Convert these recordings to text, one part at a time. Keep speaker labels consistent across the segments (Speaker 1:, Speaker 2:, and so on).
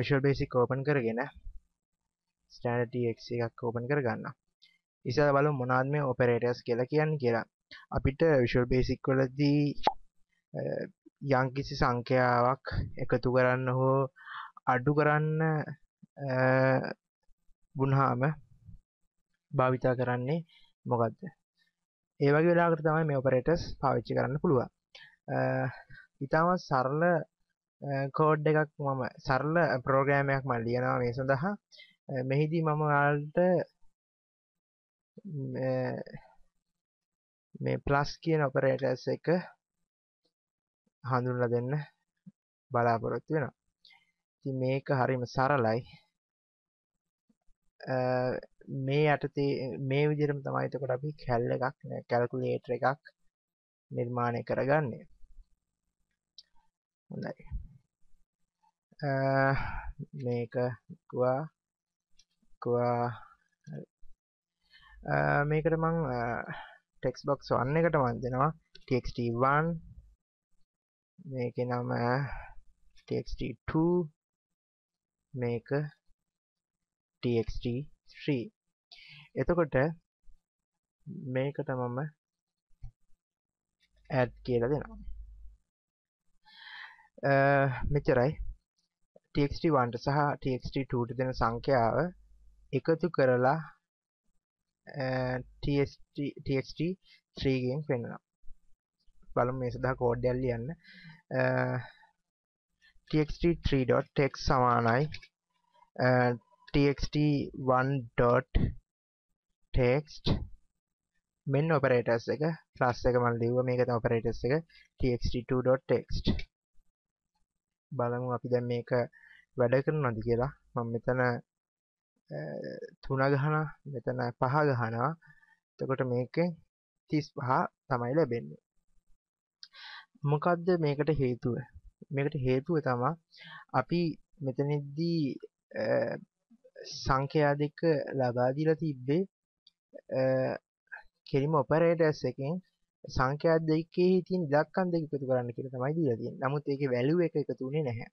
Speaker 1: Visual Basic open කරගෙන standard tx එකක් open කරගන්න. ඉස්සෙල්ලා බලමු මොනවද මේ operators කියලා කියන්නේ කියලා. අපිට Visual Basic වලදී යම්කිසි සංඛ්‍යාවක් එකතු කරන්න හෝ අඩු කරන්න වුණාම භාවිතා කරන්නේ මොකද්ද? ඒ වගේ වෙලාවකට තමයි මේ operators පාවිච්චි කරන්න පුළුවන්. ඉතාමත් සරල කෝඩ් එකක් සරල ප්‍රෝග්‍රෑම් එකක් මම ලියනවා මේ සඳහා. මෙහිදී මම ඔයාලට මේ plus කියන operators එක හඳුන්වලා දෙන්න බලාපොරොත්තු වෙනවා. ඉතින් මේක හරිම සරලයි. මේ යටතේ මේ විදිහටම තමයි එතකොට අපි කැල්කියුලේටර් එකක් නිර්මාණය කරගන්නේ. හොඳයි. මේක මේකට මම text box 1 එකට මම දෙනවා txt1, මේකේ නම txt2, මේක txt3. එතකොට මේකට මම add කියලා දෙනවා. මෙච්චරයි. txt1 සහ txt2 දෙන සංඛ්‍යාව එකතු කරලා txt3 ගෙන් පෙන්නනවා. බලමු මේ සඳහා කෝඩ් එකක් ලියන්න. txt3.text සමානයි txt1.text මෙන්න operators එක plus එක මම ලිව්වා. මේක තමයි operators එක txt2.text. බලමු අපි දැන් මේක වැඩ කරනවද කියලා. මම මෙතන 3 ගහනවා, මෙතන 5 ගහනවා. එතකොට මේකෙන් 35 තමයි ලැබෙන්නේ. මොකද්ද මේකට හේතුව? මේකට හේතුව තමයි අපි මෙතනදී සංඛ්‍යා දෙක ලබා දීලා තිබ්බේ කෙලිම operators එකෙන් සංඛ්‍යා දෙකේ තියෙන ඉලක්කම් දෙක එකතු කරන්න කියලා තමයි දීලා තියෙන්නේ. නමුත් ඒකේ value එක එකතු වෙන්නේ නැහැ.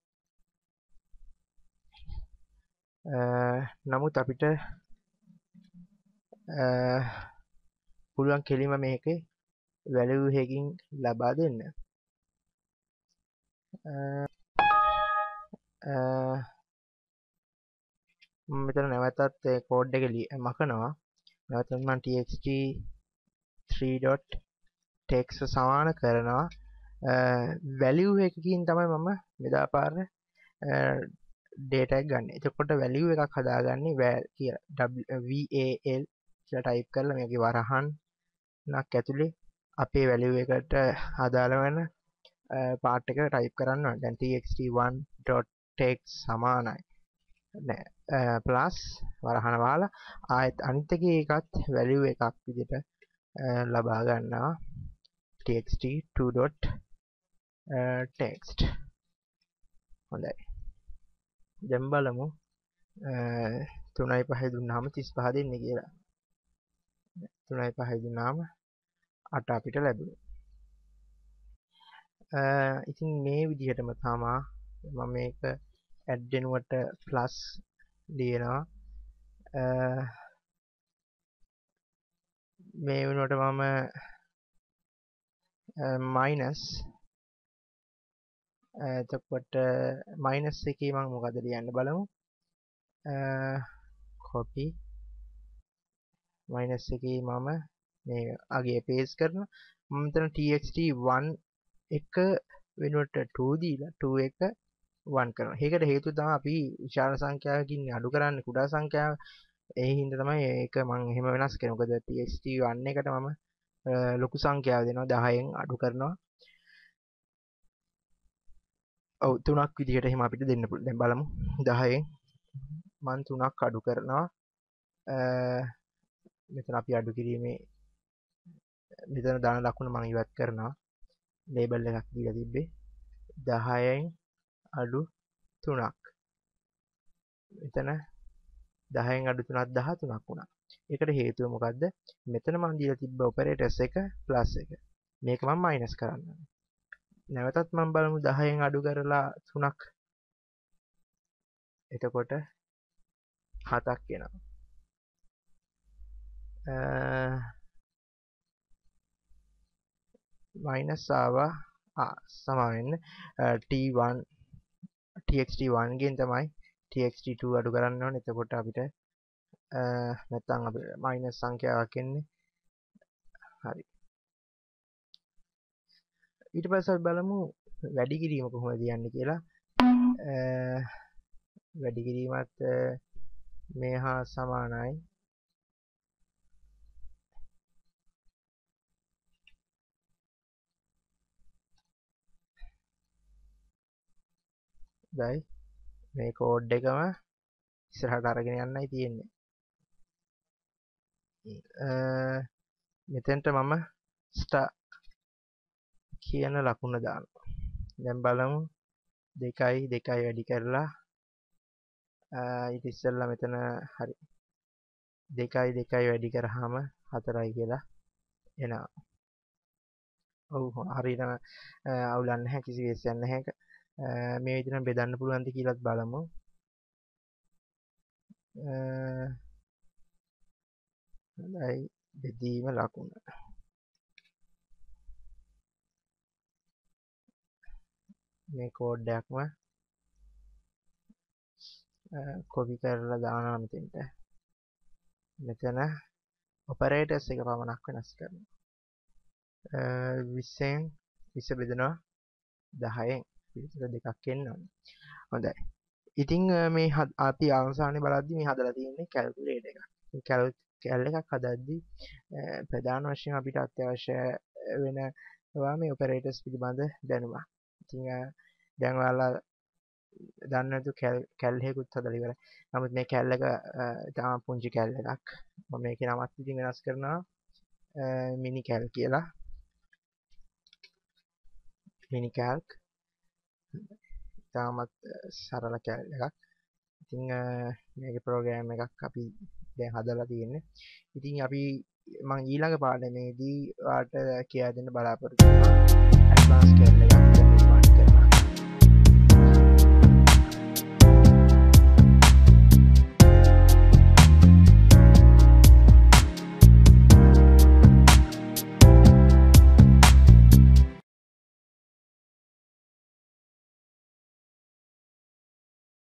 Speaker 1: නමුත් අපිට පුළුවන් කෙලිම මේකේ value එකකින් ලබා දෙන්න. මෙතන නැවතත් කෝඩ් එක මකනවා. නැවතත් මම txt3.text සමාන කරනවා value එකකින් තමයි මම මෙදාපාර data එක ගන්න. එතකොට value එකක් හදාගන්නේ val කියලා val කියලා type කරලා මේකේ වරහන්නක් ඇතුලේ අපේ value එකට අදාළ වෙන part එක type කරන්න ඕනේ. දැන් txt1.text සමානයි plus වරහන වහලා ආයෙත් අනිත් එකේ එකත් value එකක් විදිහට ලබා ගන්නවා txt2.text. හොඳයි. දැන් බලමු 3.5 දුන්නාම 35 දෙන්නේ කියලා. 3.5 දුන්නාම 8 අපිට ලැබුණා. ඉතින් මේ විදිහටම තමයි මම මේක add වෙනුවට plus ලියනවා. මේ වෙනුවට මම minus එතකොට minus එකේ මම මොකද ලියන්න බලමු. copy minus එකේ මම මේ අගේ paste කරනවා. මම මෙතන txt1 එක වෙනුවට 2 දීලා 2 එක 1 කරනවා. ඒකට හේතුව තමයි අපි විශාල සංඛ්‍යාවකින් අඩු කරන්නේ කුඩා සංඛ්‍යාව. ඒ හින්දා තමයි ඒක මම එහෙම වෙනස් කරන්නේ. මොකද txt1 එකට මම ලොකු සංඛ්‍යාව දෙනවා 10න් අඩු කරනවා. ඔව් 3ක් විදිහට එහෙම අපිට දෙන්න පුළුවන්. දැන් බලමු 10න් මම 3ක් අඩු කරනවා. මෙතන අපි අඩු කිරීමේ මෙතන දාන ලකුණ මම ඉවත් කරනවා. ලේබල් එකක් දීලා තිබ්බේ 10න් අඩු 3ක්. මෙතන 10න් අඩු 3ක් 13ක් වුණා. ඒකට හේතුව මොකද්ද? මෙතන මම දීලා තිබ්බ operators එක plus එක. මේක මම minus කරන්න. නැවතත් මම බලමු 10න් අඩු කරලා 3ක් එතකොට 7ක් එනවා. මයිනස් ආවා සමාවෙන්න t1 txt1 ගෙන් තමයි txt2 අඩු කරන්න ඕනේ. එතකොට අපිට නැත්තම් අපිට මයිනස් සංඛ්‍යාවක් එන්නේ. හරි. ඊට පස්සේ අපි බලමු වැඩි කිරීම කොහොමද යන්නේ කියලා. වැඩි කිරීමත් මේ හා සමානයි. දැයි මේ කෝඩ් එකම ඉස්සරහට අරගෙන යන්නයි තියෙන්නේ. මෙතෙන්ට මම ස්ටා කියන ලකුණ දානවා. දැන් බලමු 2යි 2යි වැඩි කරලා ඊට ඉස්සෙල්ලා මෙතන හරි 2යි 2යි වැඩි කරාම 4යි කියලා එනවා. ඔව් හරියටම අවුලක් නැහැ, කිසි වෙස්සයක් නැහැ. මේ විදිහට බෙදන්න පුළුවන්ද කියලාත් බලමු. හොඳයි, බෙදීම ලකුණ. මේ කෝඩ් එකක්ම කොපි කරලා දානවා මෙතෙන්ට. මෙතන ඔපරේටර්ස් එක පමණක් වෙනස් කරනවා. 20න් 20 බෙදනවා 10න් පිළිතුර දෙකක් එන්න ඕනේ. හොඳයි. ඉතින් මේ අපි අවසානයේ බලද්දි මේ හදලා තියෙන්නේ කැල්කියුලේටර් එකක්. කැල් එකක් හදද්දි ප්‍රධාන වශයෙන් අපිට අත්‍යවශ්‍ය වෙනවා මේ ඔපරේටර්ස් පිළිබඳ දැනුමක්. ඉතින් දැන් ඔයාලා දන්නේ නැතු කැල් එකකුත් හදලා ඉවරයි. නමුත් මේ කැල් එක තාම පුංචි කැල් එකක්. මම මේකේ නමත් ඉතින් වෙනස් කරනවා මිනි කැල් කියලා. මිනි කැල්ක් තාමත් සරල කැල් එකක්. ඉතින් මේකේ ප්‍රෝග්‍රෑම් එකක් අපි දැන් හදලා තියෙන්නේ. ඉතින් අපි මම ඊළඟ පාඩමේදී ඔයාලට කියා දෙන්න බලාපොරොත්තු වෙනවා ඇඩ්වාන්ස් කැල් එකක්.